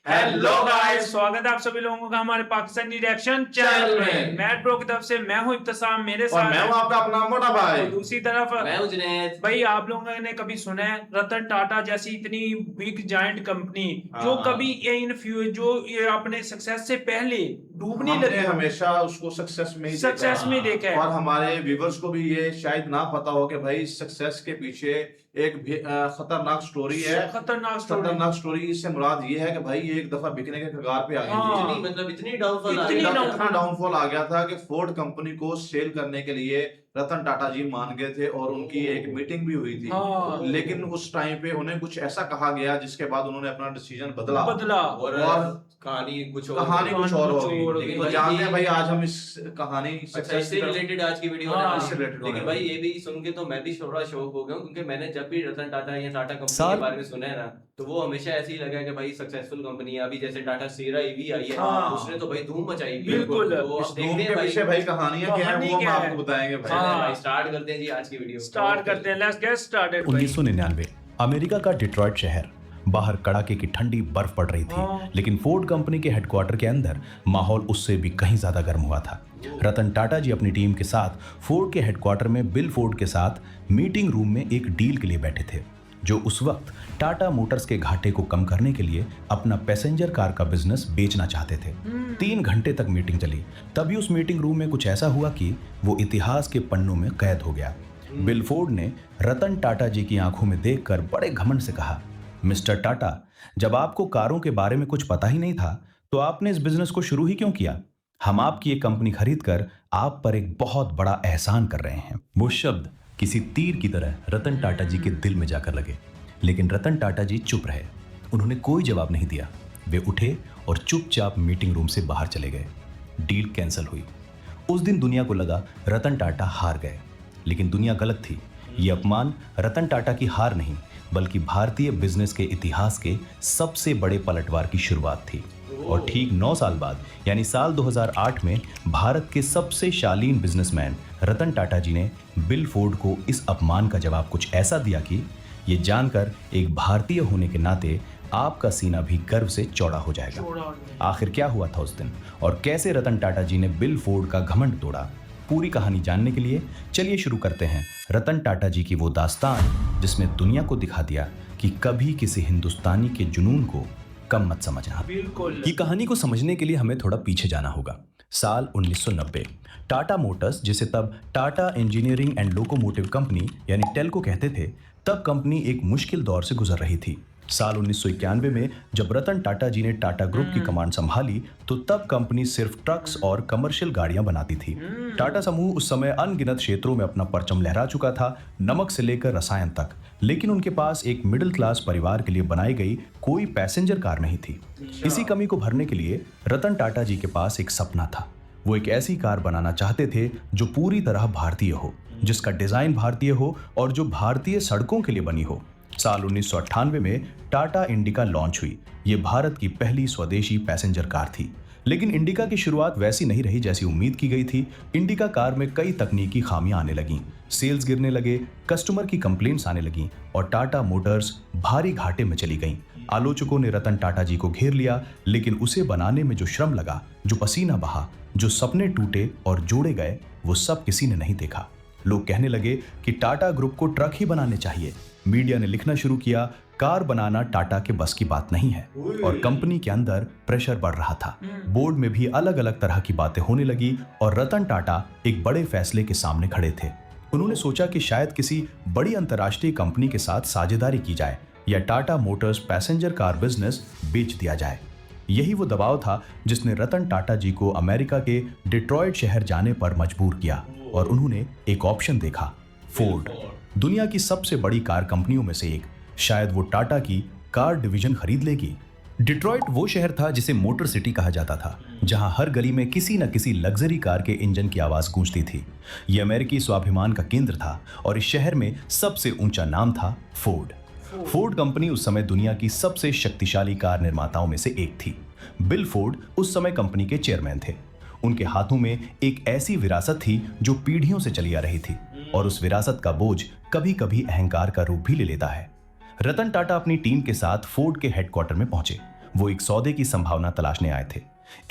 Hello guys, स्वागत है आप सभी लोगों का हमारे पाकिस्तानी रिएक्शन चैनल में। मैट ब्रो की तरफ से मैं हूं इब्तिसाम, मेरे और साथ मैं हूं आपका अपना मोटा भाई। और दूसरी तरफ मैं हूं जुनैद। भाई, आप लोगों ने कभी सुना है रतन टाटा जैसी इतनी बिग जायंट कंपनी जो कभी इन फ्यू जो ये अपने सक्सेस से पहले डूबने हमने लगी, हमेशा उसको सक्सेस में ही देखा है। है। और हमारे व्यूवर्स को भी ये शायद ना पता हो कि भाई सक्सेस के पीछे एक खतरनाक स्टोरी है। खतरनाक स्टोरी इससे मुराद ये है कि भाई ये एक दफा बिकने के कगार पे आ गई थी। इतनी डाउनफॉल इतना डाउनफॉल आ गया था कि फोर्ड कंपनी को सेल करने के लिए रतन टाटा जी मान गए थे और उनकी एक मीटिंग भी हुई थी। लेकिन उस टाइम पे उन्हें कुछ ऐसा कहा गया जिसके बाद उन्होंने अपना डिसीजन बदला और कहानी कुछ और होगी। लेकिन तो जानते हैं भाई आज हम इस कहानी इससे रिलेटेड आज की वीडियो लेकिन भाई ये भी सुन के तो मैं भी थोड़ा शौक हो गया क्योंकि मैंने जब भी रतन टाटा या टाटा कंपनी के बारे में सुना है ना तो वो हमेशा ऐसे ही लगा कि भाई सक्सेसफुल कंपनी है। अभी जैसे टाटा सीरा ईवी आई है उसने तो भाई धूम मचाई। बिल्कुल। तो अब देखते हैं पीछे भाई कहानियां क्या है वो हम आपको बताएंगे भाई। स्टार्ट करते हैं जी आज की video. Let's get started. 1999 America का डिट्रॉइट शहर, बाहर कड़ाके की ठंडी बर्फ पड़ रही थी, लेकिन फोर्ड कंपनी के हेडक्वार्टर के अंदर माहौल उससे भी कहीं ज्यादा गर्म हुआ था। रतन टाटा जी अपनी टीम के साथ फोर्ड के हेडक्वार्टर में बिल फोर्ड के साथ मीटिंग रूम में एक डील के लिए बैठे थे, जो उस वक्त टाटा मोटर्स के घाटे को कम करने के लिए अपना पैसेंजर कार का बिजनेस बेचना चाहते थे। 3 घंटे तक मीटिंग चली। तभी उस मीटिंग रूम में कुछ ऐसा हुआ कि वो इतिहास के पन्नों में कैद हो गया। बिल फोर्ड ने रतन टाटा जी की आंखों में देखकर बड़े घमंड से कहा, मिस्टर टाटा, जब आपको कारों के बारे में कुछ पता ही नहीं था तो आपने इस बिजनेस को शुरू ही क्यों किया? हम आपकी ये कंपनी खरीद कर आप पर एक बहुत बड़ा एहसान कर रहे हैं। वो शब्द किसी तीर की तरह रतन टाटा जी के दिल में जाकर लगे, लेकिन रतन टाटा जी चुप रहे। उन्होंने कोई जवाब नहीं दिया। वे उठे और चुपचाप मीटिंग रूम से बाहर चले गए। डील कैंसिल हुई। उस दिन दुनिया को लगा रतन टाटा हार गए, लेकिन दुनिया गलत थी। ये अपमान रतन टाटा की हार नहीं बल्कि भारतीय बिजनेस के इतिहास के सबसे बड़े पलटवार की शुरुआत थी। और ठीक 9 साल बाद यानी साल 2008 में भारत के सबसे शालीन बिजनेसमैन रतन टाटा जी ने बिल फोर्ड को इस अपमान का जवाब कुछ ऐसा दिया कि ये जानकर एक भारतीय होने के नाते आपका सीना भी गर्व से चौड़ा हो जाएगा। आखिर क्या हुआ था उस दिन और कैसे रतन टाटा जी ने बिल फोर्ड का घमंड तोड़ा? पूरी कहानी जानने के लिए चलिए शुरू करते हैं रतन टाटा जी की वो दास्तान जिसने दुनिया को दिखा दिया कि कभी किसी हिंदुस्तानी के जुनून को कम मत समझना। बिल्कुल। की कहानी को समझने के लिए हमें थोड़ा पीछे जाना होगा। साल 1990। टाटा मोटर्स, जिसे तब Tata engineering and locomotive company यानी टेल्को कहते थे, तब कंपनी एक मुश्किल दौर से गुजर रही थी। साल 1991 में जब रतन टाटा जी ने टाटा ग्रुप की कमांड संभाली तो तब कंपनी सिर्फ ट्रक्स और कमर्शियल गाड़ियां बनाती थी। टाटा समूह उस समय अनगिनत क्षेत्रों में अपना परचम लहरा चुका था, नमक से लेकर रसायन तक, लेकिन उनके पास एक मिडिल क्लास परिवार के लिए बनाई गई कोई पैसेंजर कार नहीं थी। इसी कमी को भरने के लिए रतन टाटा जी के पास एक सपना था। वो एक ऐसी कार बनाना चाहते थे जो पूरी तरह भारतीय हो, जिसका डिजाइन भारतीय हो और जो भारतीय सड़कों के लिए बनी हो। साल 1998 में टाटा इंडिका लॉन्च हुई। ये भारत की पहली स्वदेशी पैसेंजर कार थी, लेकिन इंडिका की शुरुआत वैसी नहीं रही जैसी उम्मीद की गई थी। इंडिका कार में कई तकनीकी खामियां आने लगीं, सेल्स गिरने लगे, कस्टमर की कंप्लेंट्स आने लगीं और टाटा मोटर्स भारी घाटे में चली गईं। आलोचकों ने रतन टाटा जी को घेर लिया, लेकिन उसे बनाने में जो श्रम लगा, जो पसीना बहा, जो सपने टूटे और जोड़े गए, वो सब किसी ने नहीं देखा। लोग कहने लगे कि टाटा ग्रुप को ट्रक ही बनाने चाहिए। मीडिया ने लिखना शुरू किया, कार बनाना टाटा के बस की बात नहीं है, और कंपनी के अंदर प्रेशर बढ़ रहा था। बोर्ड में भी अलग अलग तरह की बातें होने लगी और रतन टाटा एक बड़े फैसले के सामने खड़े थे। उन्होंने सोचा कि शायद किसी बड़ी अंतर्राष्ट्रीय कंपनी के साथ साझेदारी की जाए या Tata Motors passenger car business बेच दिया जाए। यही वो दबाव था जिसने रतन टाटा जी को अमेरिका के डिट्रॉइट शहर जाने पर मजबूर किया और उन्होंने एक ऑप्शन देखा, फोर्ड, दुनिया की सबसे बड़ी कार कंपनियों में से एक। शायद वो टाटा की कार डिवीजन खरीद लेगी। डिट्रॉइट वो शहर था जिसे मोटर सिटी कहा जाता था, जहां हर गली में किसी न किसी लग्जरी कार के इंजन की आवाज गूंजती थी। ये अमेरिकी स्वाभिमान का केंद्र था और इस शहर में सबसे ऊंचा नाम था फोर्ड। फोर्ड कंपनी उस समय दुनिया की सबसे शक्तिशाली कार निर्माताओं में से एक थी। बिल फोर्ड उस समय कंपनी के चेयरमैन थे। उनके हाथों में एक ऐसी विरासत थी जो पीढ़ियों से चली आ रही थी, और उस विरासत का बोझ कभी कभी अहंकार का रूप भी ले लेता है। रतन टाटा अपनी टीम के साथ फोर्ड के हेडक्वार्टर में पहुंचे। वो एक सौदे की संभावना तलाशने आए थे।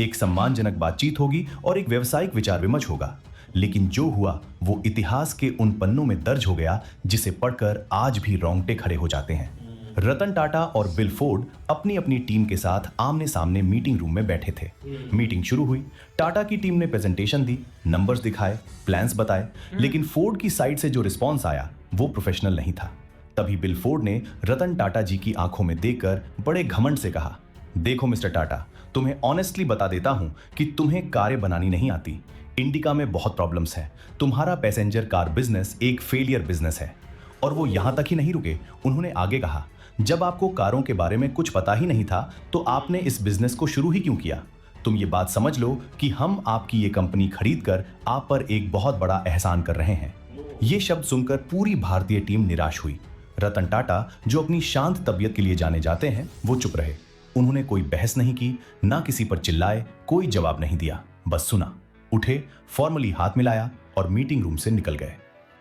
एक सम्मानजनक बातचीत होगी और एक व्यवसायिक विचार विमर्श होगा, लेकिन जो हुआ वो इतिहास के उन पन्नों में दर्ज हो गया जिसे पढ़कर आज भी रोंगटे खड़े हो जाते हैं। रतन टाटा और बिल फोर्ड अपनी अपनी टीम के साथ आमने सामने मीटिंग रूम में बैठे थे। मीटिंग शुरू हुई। टाटा की टीम ने प्रेजेंटेशन दी, नंबर्स दिखाए, प्लान्स बताए, लेकिन फोर्ड की साइड से जो रिस्पॉन्स आया वो प्रोफेशनल नहीं था। तभी बिल फोर्ड ने रतन टाटा जी की आंखों में देखकर बड़े घमंड से कहा, देखो मिस्टर टाटा, तुम्हें ऑनेस्टली बता देता हूं कि तुम्हें कारें बनानी नहीं आती। इंडिका में बहुत प्रॉब्लम्स हैं। तुम्हारा पैसेंजर कार बिजनेस एक फेलियर बिजनेस है। और वो यहां तक ही नहीं रुके, उन्होंने आगे कहा, जब आपको कारों के बारे में कुछ पता ही नहीं था तो आपने इस बिजनेस को शुरू ही क्यों किया? तुम ये बात समझ लो कि हम आपकी ये कंपनी खरीद कर आप पर एक बहुत बड़ा एहसान कर रहे हैं। ये शब्द सुनकर पूरी भारतीय टीम निराश हुई। रतन टाटा, जो अपनी शांत तबीयत के लिए जाने जाते हैं, वो चुप रहे। उन्होंने कोई बहस नहीं की, ना किसी पर चिल्लाए, कोई जवाब नहीं दिया, बस सुना, उठे, फॉर्मली हाथ मिलाया और मीटिंग रूम से निकल गए।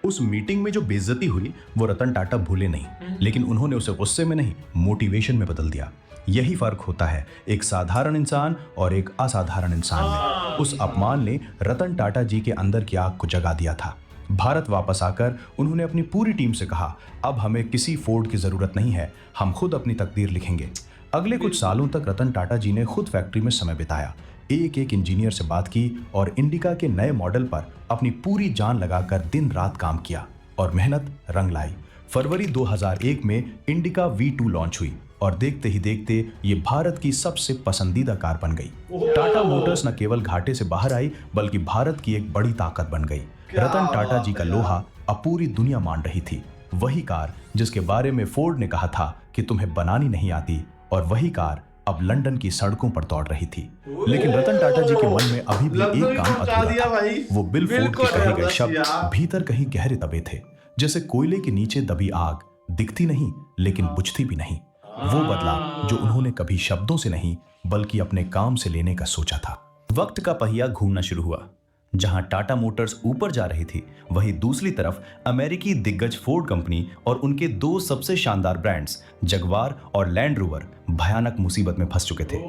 उस मीटिंग में जो बेइज्जती हुई वो रतन टाटा भूले नहीं, लेकिन उन्होंने उसे गुस्से में नहीं, मोटिवेशन में बदल दिया। यही फर्क होता है एक साधारण इंसान और एक असाधारण इंसान में। उस अपमान ने रतन टाटा जी के अंदर की आग को जगा दिया था। भारत वापस आकर उन्होंने अपनी पूरी टीम से कहा, अब हमें किसी फोर्ड की जरूरत नहीं है, हम खुद अपनी तकदीर लिखेंगे। अगले कुछ सालों तक रतन टाटा जी ने खुद फैक्ट्री में समय बिताया, एक एक इंजीनियर से बात की और इंडिका के नए मॉडल पर अपनी पूरी जान लगाकर दिन रात काम किया और मेहनत रंग लाई। फरवरी 2001 में इंडिका V2 लॉन्च हुई और देखते ही देखते ये भारत की सबसे पसंदीदा कार बन गई। टाटा मोटर्स न केवल घाटे से बाहर आई बल्कि भारत की एक बड़ी ताकत बन गई। रतन टाटा जी का लोहा अब पूरी दुनिया मान रही थी। वही कार जिसके बारे में फोर्ड ने कहा था कि तुम्हें बनानी नहीं आती, और वही कार अब लंदन की सड़कों पर दौड़ रही थी। लेकिन रतन टाटा जी के मन में अभी भी एक काम अधूरा था। वो बिल फोर्ड के कहे गए शब्द भीतर कहीं गहरे दबे थे, जैसे कोयले के नीचे दबी आग, दिखती नहीं लेकिन बुझती भी नहीं। वो बदला जो उन्होंने कभी शब्दों से नहीं बल्कि अपने काम से लेने का सोचा था। वक्त का पहिया घूमना शुरू हुआ। जहां टाटा मोटर्स ऊपर जा रही थी, वहीं दूसरी तरफ अमेरिकी दिग्गज फोर्ड कंपनी और उनके दो सबसे शानदार ब्रांड्स जगवार और लैंड रोवर भयानक मुसीबत में फंस चुके थे।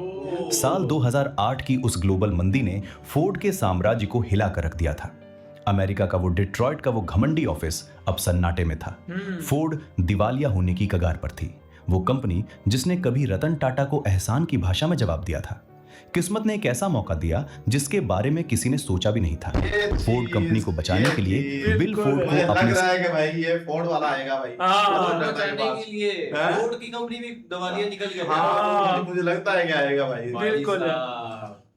साल 2008 की उस ग्लोबल मंदी ने फोर्ड के साम्राज्य को हिला कर रख दिया था। अमेरिका का वो डिट्रॉइट का वो घमंडी ऑफिस अब सन्नाटे में था। फोर्ड दिवालिया होने की कगार पर थी। वो कंपनी जिसने कभी रतन टाटा को एहसान की भाषा में जवाब दिया था। किस्मत ने एक ऐसा मौका दिया जिसके बारे में किसी ने सोचा भी नहीं था। फोर्ड कंपनी को बचाने के लिए बिल फोर्ड को अपने भाई ये फोर्ड वाला आएगा भाई। बचाने के लिए फोर्ड की कंपनी भी दिवालिया निकल गया। मुझे लगता है कि आएगा भाई। बिल्कुल।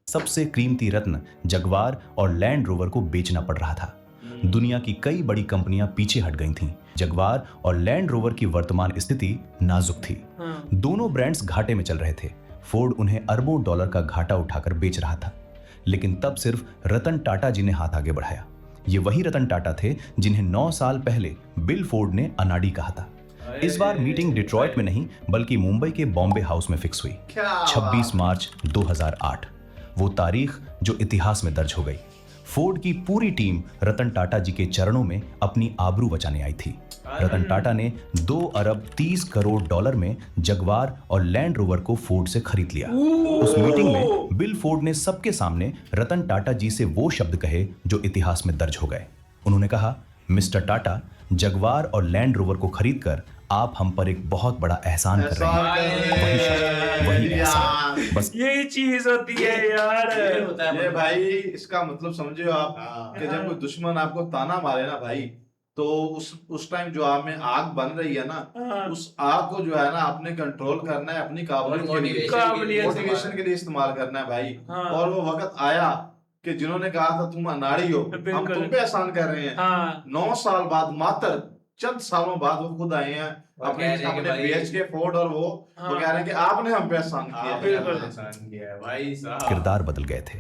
सबसे कीमती रत्न जगवार और लैंड रोवर को बेचना पड़ रहा था। दुनिया की कई बड़ी कंपनियां पीछे हट गई थीं। जगवार और लैंड रोवर की वर्तमान स्थिति नाजुक थी। दोनों ब्रांड्स घाटे में चल रहे थे। फोर्ड उन्हें अरबों डॉलर का घाटा उठाकर बेच रहा था, लेकिन तब सिर्फ रतन टाटा जी ने हाथ आगे बढ़ाया। ये वही रतन टाटा थे जिन्हें 9 साल पहले बिल फोर्ड ने अनाड़ी कहा था। इस बार मीटिंग डिट्रॉइट में नहीं बल्कि मुंबई के बॉम्बे हाउस में फिक्स हुई। 26 मार्च 2008, वो तारीख जो इतिहास में दर्ज हो गई। फोर्ड की पूरी टीम रतन टाटा जी के चरणों में अपनी आबरू बचाने आई थी। रतन टाटा ने 2 अरब 30 करोड़ डॉलर में जगवार और लैंड रोवर को फोर्ड से खरीद लिया। उस मीटिंग में बिल फोर्ड ने सबके सामने रतन टाटा जी से वो शब्द कहे जो इतिहास में दर्ज हो गए। उन्होंने कहा, मिस्टर टाटा, जगवार और लैंड रोवर को खरीदकर आप हम पर एक बहुत बड़ा एहसान कर रहे हैं। वही शब्द, वही एहसान, बस यही चीज होती है यार। ये भाई इसका मतलब समझो आप कि जब कोई दुश्मन आपको ताना मारे ना भाई, तो उस टाइम जो आप में आग बन रही है ना, उस आग को जो है ना आपने कंट्रोल करना है, अपनी मोटिवेशन के लिए इस्तेमाल करना है भाई। और वो वक्त आया कि जिन्होंने कहा था तुम अनाड़ी हो, हम तुम पे एहसान कर रहे हैं। 9 साल बाद, मात्र चंद सालों बाद वो खुद आए हैं अपने बेच के फोर्ड, और वो कह रहे हैं कि आपने हम पे एहसान किया भाई साहब। किरदार बदल गए थे।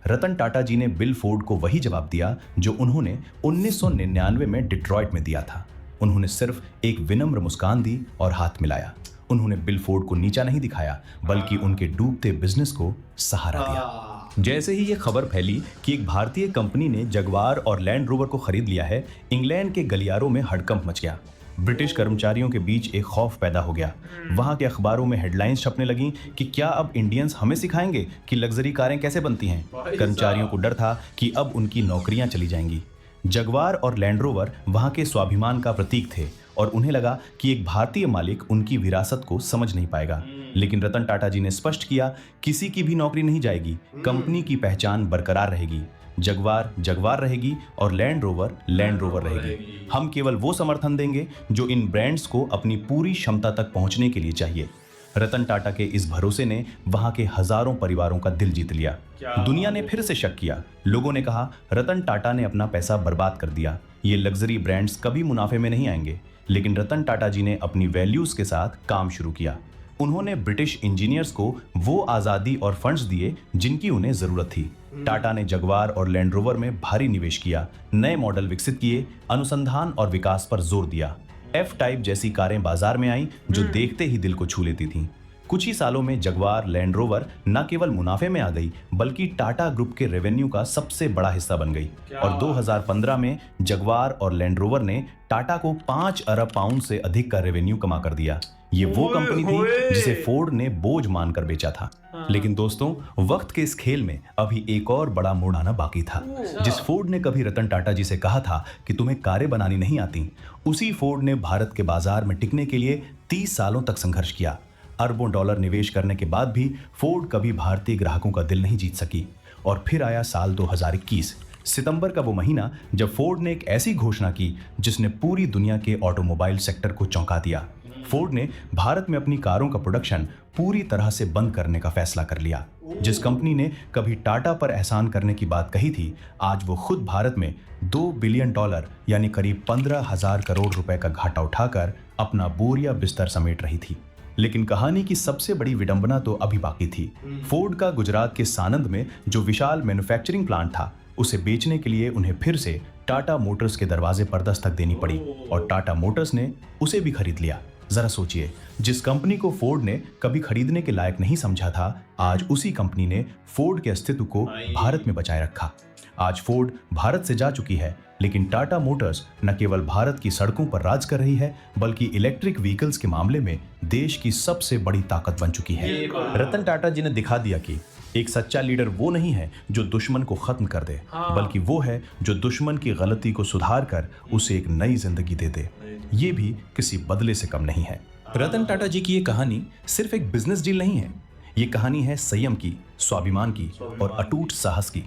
रतन टाटा जी ने बिल फोर्ड को वही जवाब दिया जो उन्होंने 1999 में डिट्रॉइट में दिया था। उन्होंने सिर्फ एक विनम्र मुस्कान दी और हाथ मिलाया। उन्होंने बिल फोर्ड को नीचा नहीं दिखाया बल्कि उनके डूबते बिजनेस को सहारा दिया। जैसे ही ये खबर फैली कि एक भारतीय कंपनी ने जगवार और लैंड रोवर को खरीद लिया है, इंग्लैंड के गलियारों में हड़कंप मच गया। ब्रिटिश कर्मचारियों के बीच एक खौफ पैदा हो गया। वहां के अखबारों में हेडलाइंस छपने लगी कि क्या अब इंडियंस हमें सिखाएंगे कि लग्जरी कारें कैसे बनती हैं। कर्मचारियों को डर था कि अब उनकी नौकरियां चली जाएंगी। जगवार और लैंड रोवर वहां के स्वाभिमान का प्रतीक थे और उन्हें लगा कि एक भारतीय मालिक उनकी विरासत को समझ नहीं पाएगा। लेकिन रतन टाटा जी ने स्पष्ट किया, किसी की भी नौकरी नहीं जाएगी, कंपनी की पहचान बरकरार रहेगी। जगवार जगवार रहेगी और लैंड रोवर लैंड रोवर रहेगी। हम केवल वो समर्थन देंगे जो इन ब्रांड्स को अपनी पूरी क्षमता तक पहुंचने के लिए चाहिए। रतन टाटा के इस भरोसे ने वहां के हजारों परिवारों का दिल जीत लिया। दुनिया ने फिर से शक किया। लोगों ने कहा, रतन टाटा ने अपना पैसा बर्बाद कर दिया, ये लग्जरी ब्रांड्स कभी मुनाफे में नहीं आएंगे। लेकिन रतन टाटा जी ने अपनी वैल्यूज के साथ काम शुरू किया। उन्होंने ब्रिटिश इंजीनियर्स को वो आजादी और फंड्स दिए जिनकी उन्हें जरूरत थी। टाटा ने जगवार और लैंड रोवर में भारी निवेश किया, नए मॉडल विकसित किए, अनुसंधान और विकास पर जोर दिया। एफ टाइप जैसी कारें बाजार में आईं जो देखते ही दिल को छू लेती थीं। कुछ ही सालों में जगवार लैंड रोवर न केवल मुनाफे में आ गई बल्कि टाटा ग्रुप के रेवेन्यू का सबसे बड़ा हिस्सा बन गई। और 2015 में जगवार और लैंड रोवर ने टाटा को 5 अरब पाउंड से अधिक का रेवेन्यू कमा कर दिया। ये वो कंपनी थी जिसे फोर्ड ने बोझ मानकर बेचा था। लेकिन दोस्तों, वक्त के इस खेल में अभी एक और बड़ा मोड़ आना बाकी था। जिस फोर्ड ने कभी रतन टाटा जी से कहा था कि तुम्हें कारें बनानी नहीं आती, उसी फोर्ड ने भारत के बाजार में टिकने के लिए 30 सालों तक संघर्ष किया। अरबों डॉलर निवेश करने के बाद भी फोर्ड कभी भारतीय ग्राहकों का दिल नहीं जीत सकी। और फिर आया साल 2021, सितंबर का वो महीना जब फोर्ड ने एक ऐसी घोषणा की जिसने पूरी दुनिया के ऑटोमोबाइल सेक्टर को चौंका दिया। फोर्ड ने भारत में अपनी कारों का प्रोडक्शन पूरी तरह से बंद करने का फैसला कर लिया। जिस कंपनी ने कभी टाटा पर एहसान करने की बात कही थी, आज वो खुद भारत में $2 बिलियन यानी करीब 15,000 करोड़ रुपए का घाटा उठाकर अपना बोरिया बिस्तर समेट रही थी। लेकिन कहानी की सबसे बड़ी विडंबना तो अभी बाकी थी। फोर्ड का गुजरात के सानंद में जो विशाल मैन्युफैक्चरिंग प्लांट था, उसे बेचने के लिए उन्हें फिर से टाटा मोटर्स के दरवाजे पर दस्तक देनी पड़ी और टाटा मोटर्स ने उसे भी खरीद लिया। जरा सोचिए, जिस कंपनी को फोर्ड ने कभी खरीदने के लायक नहीं समझा था, आज उसी कंपनी ने फोर्ड के अस्तित्व को भारत में बचाए रखा। आज फोर्ड भारत से जा चुकी है, लेकिन टाटा मोटर्स न केवल भारत की सड़कों पर राज कर रही है बल्कि इलेक्ट्रिक व्हीकल्स के मामले में देश की सबसे बड़ी ताकत बन चुकी है। रतन टाटा जी ने दिखा दिया कि एक सच्चा लीडर वो नहीं है जो दुश्मन को खत्म कर दे, बल्कि वो है जो दुश्मन की गलती को सुधार कर उसे एक नई जिंदगी दे दे। ये भी किसी बदले से कम नहीं है। रतन टाटा जी की ये कहानी सिर्फ एक बिजनेस डील नहीं है, ये कहानी है संयम की, स्वाभिमान की और अटूट साहस की।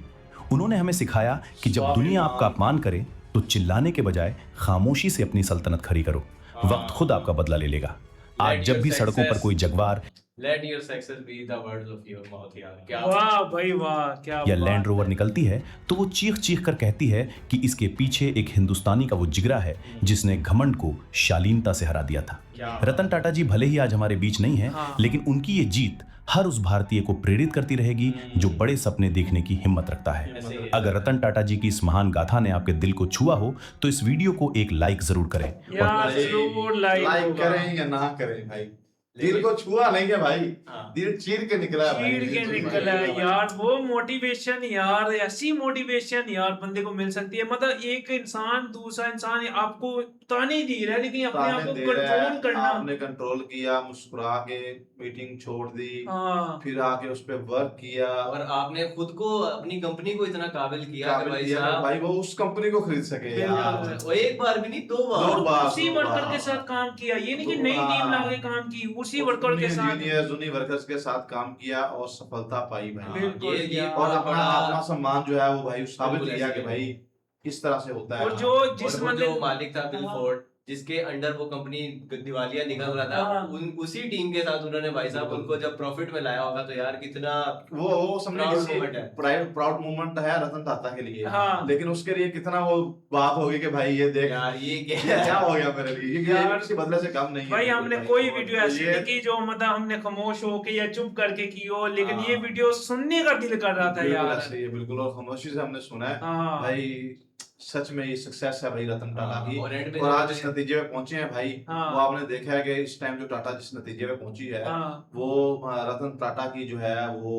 उन्होंने हमें सिखाया कि जब दुनिया आपका अपमान करे तो चिल्लाने के बजाय खामोशी से अपनी सल्तनत खड़ी करो, वक्त खुद आपका बदला ले लेगा। आज जब भी सड़कों पर कोई जगवार Let your success be the words of your mouth यार। क्या वाह भाई वाह, क्या या लैंड रोवर निकलती है तो वो चीख चीख कर कहती है कि इसके पीछे एक हिंदुस्तानी का वो जिगरा है जिसने घमंड को शालीनता से हरा दिया था। रतन टाटा जी भले ही आज हमारे बीच नहीं है, लेकिन उनकी ये जीत हर उस भारतीय को प्रेरित करती रहेगी जो बड़े सपने देखने की हिम्मत रखता है। अगर रतन टाटा जी की इस महान गाथा ने आपके दिल को छुआ हो तो इस वीडियो को एक लाइक जरूर करें। लाइक करें या ना करें भाई, दिल को छुआ नहीं है भाई, दिल चीर के निकला है भाई, चीर के निकला है यार। वो मोटिवेशन यार, ऐसी मोटिवेशन यार बंदे को मिल सकती है। मतलब एक इंसान दूसरा इंसान आपको ताने दे रहा है, लेकिन अपने आप को कंट्रोल करना। आपने कंट्रोल किया, मुस्कुरा के मीटिंग छोड़ दी, फिर आके उस पे वर्क किया और आपने खुद को, अपनी कंपनी को इतना काबिल किया कि भाई साहब भाई वो उस कंपनी को खरीद सके यार। वो एक बार भी नहीं, 2 बार उसी वर्कर के साथ काम किया। ये नहीं कि नई टीम लाके काम की, उसी वर्कर के साथ, जूनियर वर्कर्स के साथ काम किया और सफलता पाई भाई। ये और अपना सम्मान जो है वो भाई साबित किया कि भाई इस तरह से होता है। और जो मालिक था बिल फोर्ड, जिसके अंडर वो कंपनी दिवालिया निकल रहा था, उसी टीम के साथ उन्होंने भाई साहब उनको जब प्रॉफिट में लाया होगा तो यार कितना वो प्राउड मोमेंट है रतन टाटा के लिए। लेकिन उसके लिए कितना वो बात होगी कि भाई ये देख यार ये क्या हो गया मेरे लिए, ये किसी बदले से कम नहीं है भाई। हमने कोई वीडियो ऐसी नहीं की जो मतलब हमने खामोश होके या चुप करके की हो, लेकिन ये वीडियो सुनने का दिल कर रहा था यार। बिल्कुल, और खामोशी से हमने सुना है भाई। सच में ये सक्सेस है भाई रतन टाटा की। और आज इस नतीजे पे पहुंचे हैं भाई, वो आपने देखा है कि इस टाइम जो टाटा जिस नतीजे पे पहुंची है वो रतन टाटा की जो है वो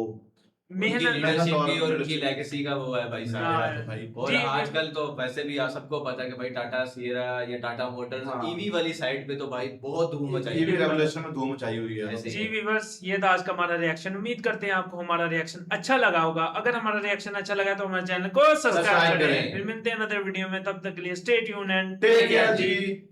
मेहनत लीडरशिप और की और उनकी leadership। लेगेसी का वो है भाई हाँ, साहब। भाई और जी, आजकल तो वैसे भी सबको पता है कि भाई टाटा सिएरा या टाटा मोटर्स हाँ। ईवी वाली साइड पे तो भाई बहुत धूम मचाई ईवी है। रेवोल्यूशन में धूम मचाई हुई है। ऐसे ही। जी व्यूअर्स, ये था आज का हमारा रिएक्शन। उम्मीद करते हैं आपको हमारा रिएक्शन अच्छा लगा होगा। अगर हमारा रिएक्शन अच्छा लगा तो हमारे चैनल को सब्सक्राइब सब्सक्राइब करें। करें। फिर मिलते हैं अनदर वीडियो में, तब तक के लिए stay tune and take care ji.